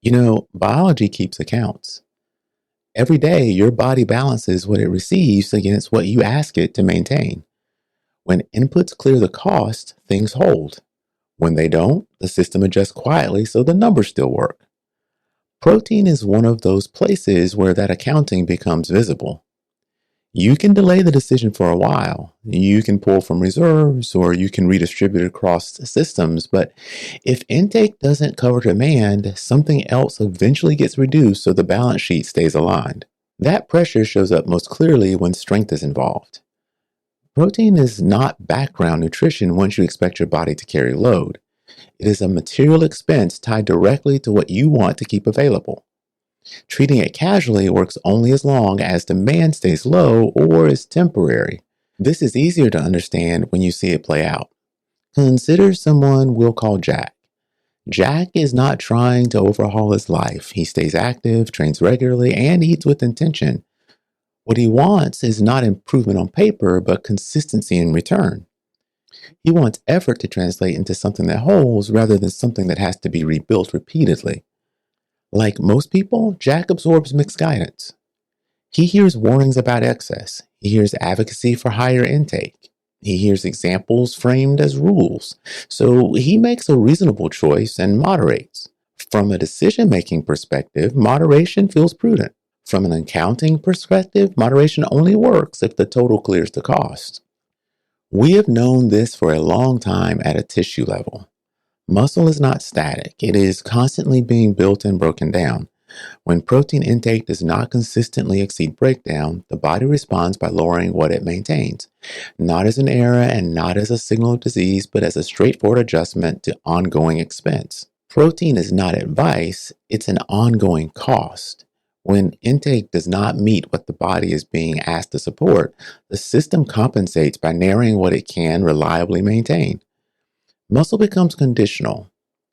Biology keeps accounts. Every day, your body balances what it receives against what you ask it to maintain. When inputs clear the cost, things hold. When they don't, the system adjusts quietly so the numbers still work. Protein is one of those places where that accounting becomes visible. You can delay the decision for a while. You can pull from reserves or you can redistribute across systems. But if intake doesn't cover demand, something else eventually gets reduced so the balance sheet stays aligned. That pressure shows up most clearly when strength is involved. Protein is not background nutrition once you expect your body to carry load. It is a material expense tied directly to what you want to keep available. Treating it casually works only as long as demand stays low or is temporary. This is easier to understand when you see it play out. Consider someone we'll call Jack. Jack is not trying to overhaul his life. He stays active, trains regularly, and eats with intention. What he wants is not improvement on paper, but consistency in return. He wants effort to translate into something that holds rather than something that has to be rebuilt repeatedly. Like most people, Jack absorbs mixed guidance. He hears warnings about excess. He hears advocacy for higher intake. He hears examples framed as rules. So he makes a reasonable choice and moderates. From a decision-making perspective, moderation feels prudent. From an accounting perspective, moderation only works if the total clears the cost. We have known this for a long time at a tissue level. Muscle is not static. It is constantly being built and broken down. When protein intake does not consistently exceed breakdown, the body responds by lowering what it maintains, not as an error and not as a signal of disease, but as a straightforward adjustment to ongoing expense. Protein is not advice, it's an ongoing cost. When intake does not meet what the body is being asked to support, the system compensates by narrowing what it can reliably maintain. Muscle becomes conditional,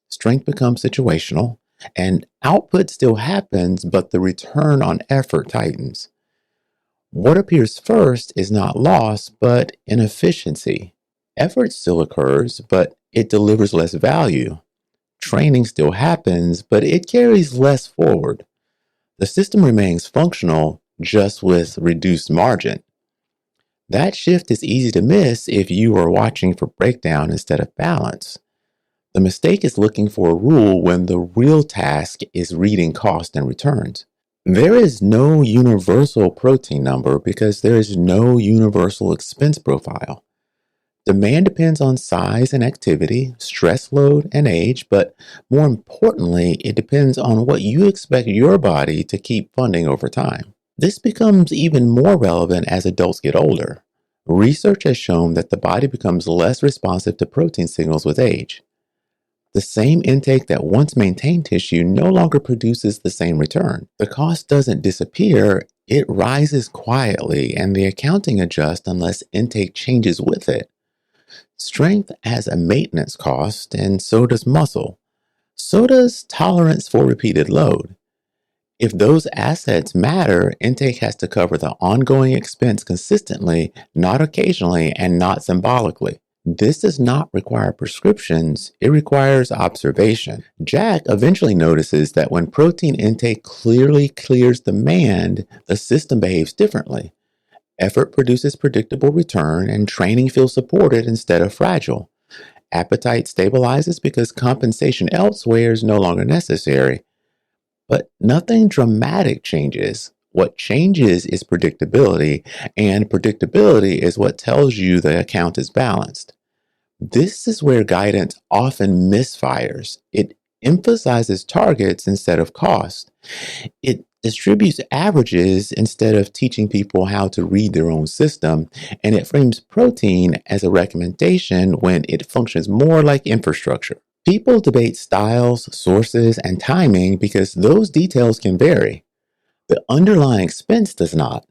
strength becomes situational, and output still happens, but the return on effort tightens. What appears first is not loss, but inefficiency. Effort still occurs, but it delivers less value. Training still happens, but it carries less forward. The system remains functional, just with reduced margin. That shift is easy to miss if you are watching for breakdown instead of balance. The mistake is looking for a rule when the real task is reading cost and returns. There is no universal protein number because there is no universal expense profile. Demand depends on size and activity, stress load, and age, but more importantly, it depends on what you expect your body to keep funding over time. This becomes even more relevant as adults get older. Research has shown that the body becomes less responsive to protein signals with age. The same intake that once maintained tissue no longer produces the same return. The cost doesn't disappear, it rises quietly, and the accounting adjusts unless intake changes with it. Strength has a maintenance cost, and so does muscle. So does tolerance for repeated load. If those assets matter, intake has to cover the ongoing expense consistently, not occasionally, and not symbolically. This does not require prescriptions, it requires observation. Jack eventually notices that when protein intake clearly clears demand, the system behaves differently. Effort produces predictable return, and training feels supported instead of fragile. Appetite stabilizes because compensation elsewhere is no longer necessary. But nothing dramatic changes. What changes is predictability, and predictability is what tells you the account is balanced. This is where guidance often misfires. It emphasizes targets instead of cost. It distributes averages instead of teaching people how to read their own system, and it frames protein as a recommendation when it functions more like infrastructure. People debate styles, sources, and timing because those details can vary. The underlying expense does not.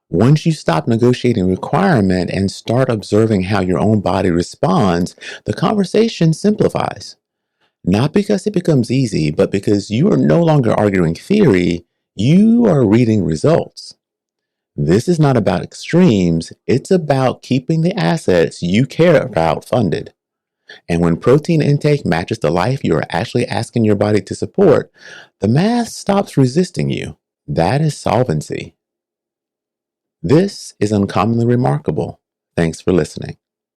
Once you stop negotiating requirement and start observing how your own body responds, the conversation simplifies. Not because it becomes easy, but because you are no longer arguing theory, you are reading results. This is not about extremes, it's about keeping the assets you care about funded. And when protein intake matches the life you are actually asking your body to support, the math stops resisting you. That is solvency. This is uncommonly remarkable. Thanks for listening.